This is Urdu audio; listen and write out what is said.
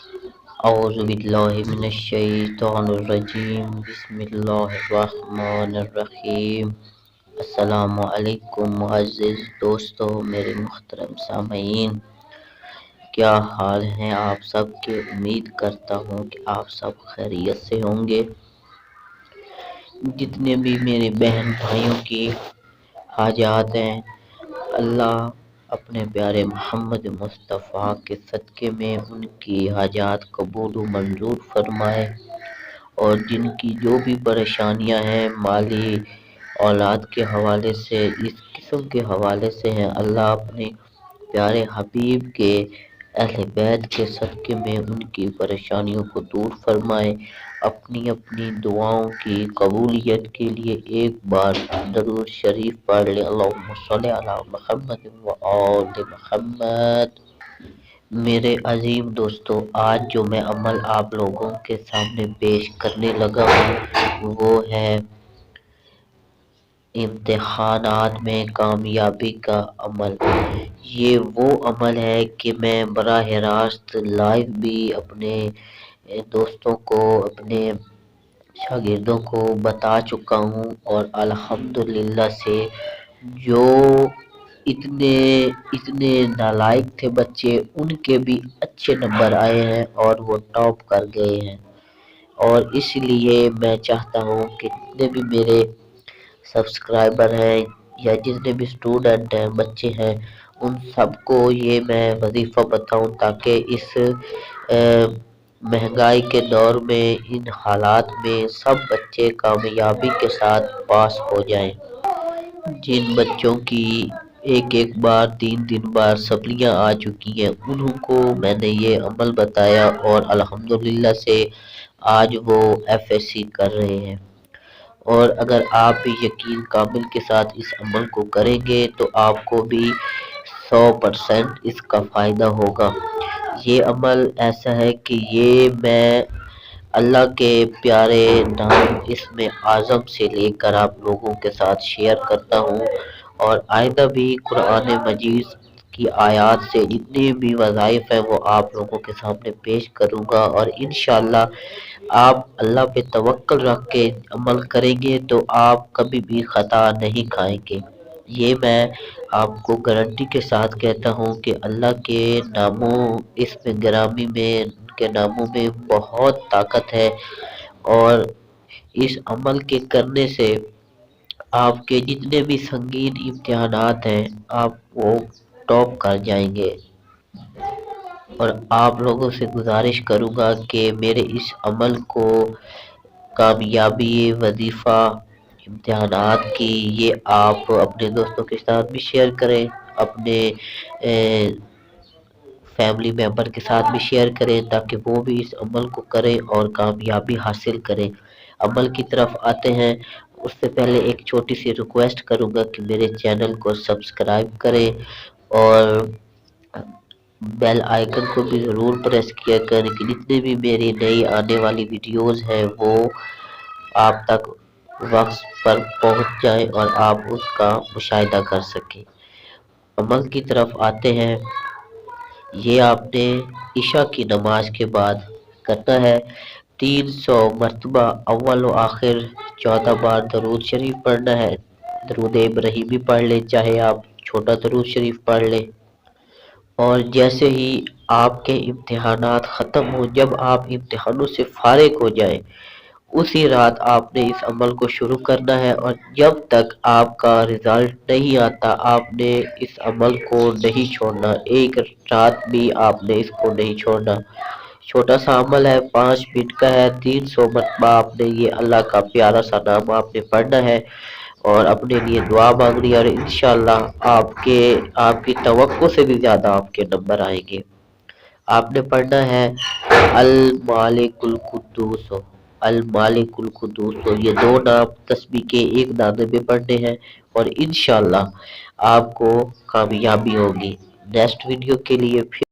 اعوذ باللہ من الشیطان الرجیم بسم اللہ الرحمن الرحیم۔ السلام علیکم معزز دوستو، میرے محترم سامعین، کیا حال ہیں آپ سب کے؟ امید کرتا ہوں کہ آپ سب خیریت سے ہوں گے۔ جتنے بھی میرے بہن بھائیوں کی حاجات ہیں، اللہ اپنے پیارے محمد مصطفیٰ کے صدقے میں ان کی حاجات قبول و منظور فرمائے، اور جن کی جو بھی پریشانیاں ہیں، مالی اولاد کے حوالے سے، اس قسم کے حوالے سے ہیں، اللہ اپنے پیارے حبیب کے اہل بیت کے صدقے میں ان کی پریشانیوں کو دور فرمائے۔ اپنی اپنی دعاؤں کی قبولیت کے لیے ایک بار درود شریف پڑھ لیں۔ اللہم صلی علی محمد و آل محمد۔ میرے عظیم دوستو، آج جو میں عمل آپ لوگوں کے سامنے پیش کرنے لگا ہوں وہ ہے امتحانات میں کامیابی کا عمل۔ یہ وہ عمل ہے کہ میں براہ راست لائیو بھی اپنے دوستوں کو، اپنے شاگردوں کو بتا چکا ہوں، اور الحمدللہ سے جو اتنے نالائق تھے بچے، ان کے بھی اچھے نمبر آئے ہیں اور وہ ٹاپ کر گئے ہیں۔ اور اس لیے میں چاہتا ہوں کہ جتنے بھی میرے سبسکرائبر ہیں یا جتنے بھی اسٹوڈنٹ ہیں، بچے ہیں، ان سب کو یہ میں وظیفہ بتاؤں تاکہ اس مہنگائی کے دور میں، ان حالات میں سب بچے کامیابی کے ساتھ پاس ہو جائیں۔ جن بچوں کی ایک بار 3 بار سپلیاں آ چکی ہیں، انہوں کو میں نے یہ عمل بتایا اور الحمدللہ سے آج وہ FSC کر رہے ہیں۔ اور اگر آپ بھی یقین کامل کے ساتھ اس عمل کو کریں گے تو آپ کو بھی 100% اس کا فائدہ ہوگا۔ یہ عمل ایسا ہے کہ یہ میں اللہ کے پیارے نام اسم اعظم سے لے کر آپ لوگوں کے ساتھ شیئر کرتا ہوں، اور آئندہ بھی قرآن مجید کی آیات سے جتنے بھی وظائف ہیں وہ آپ لوگوں کے سامنے پیش کروں گا، اور انشاءاللہ آپ اللہ پہ توکل رکھ کے عمل کریں گے تو آپ کبھی بھی خطا نہیں کھائیں گے۔ یہ میں آپ کو گارنٹی کے ساتھ کہتا ہوں کہ اللہ کے ناموں، اسم گرامی میں، ان کے ناموں میں بہت طاقت ہے، اور اس عمل کے کرنے سے آپ کے جتنے بھی سنگین امتحانات ہیں آپ وہ ٹاپ کر جائیں گے۔ اور آپ لوگوں سے گزارش کروں گا کہ میرے اس عمل کو، کامیابی وظیفہ امتحانات کی، یہ آپ اپنے دوستوں کے ساتھ بھی شیئر کریں، اپنے فیملی ممبر کے ساتھ بھی شیئر کریں تاکہ وہ بھی اس عمل کو کریں اور کامیابی حاصل کریں۔ عمل کی طرف آتے ہیں، اس سے پہلے ایک چھوٹی سی ریکویسٹ کروں گا کہ میرے چینل کو سبسکرائب کریں اور بیل آئیکن کو بھی ضرور پریس کیا کریں کہ جتنے بھی میری نئی آنے والی ویڈیوز ہیں وہ آپ تک وقت پر پہنچ جائیں اور آپ اس کا مشاہدہ کر سکیں۔ عمل کی طرف آتے ہیں، یہ آپ نے عشاء کی نماز کے بعد کرنا ہے۔ 300 مرتبہ اول و آخر 14 بار درود شریف پڑھنا ہے۔ درود ابراہیمی پڑھ لیں، چاہے آپ چھوٹا درود شریف پڑھ لیں، اور جیسے ہی آپ کے امتحانات ختم ہو، جب آپ امتحانوں سے فارغ ہو جائیں، اسی رات آپ نے اس عمل کو شروع کرنا ہے، اور جب تک آپ کا رزلٹ نہیں آتا آپ نے اس عمل کو نہیں چھوڑنا، ایک رات بھی آپ نے اس کو نہیں چھوڑنا۔ چھوٹا سا عمل ہے، 5 منٹ کا ہے، 300 مرتبہ آپ نے یہ اللہ کا پیارا سا نام آپ نے پڑھنا ہے اور اپنے لیے دعا مانگنی ہے، اور انشاءاللہ آپ کی توقع سے بھی زیادہ آپ کے نمبر آئیں گے۔ آپ نے پڑھنا ہے المالک القدوس، المالک القدوس، یہ 2 نام تسبیح کے ایک دانے میں پڑھنے ہیں، اور انشاءاللہ آپ کو کامیابی ہوگی۔ نیکسٹ ویڈیو کے لیے پھر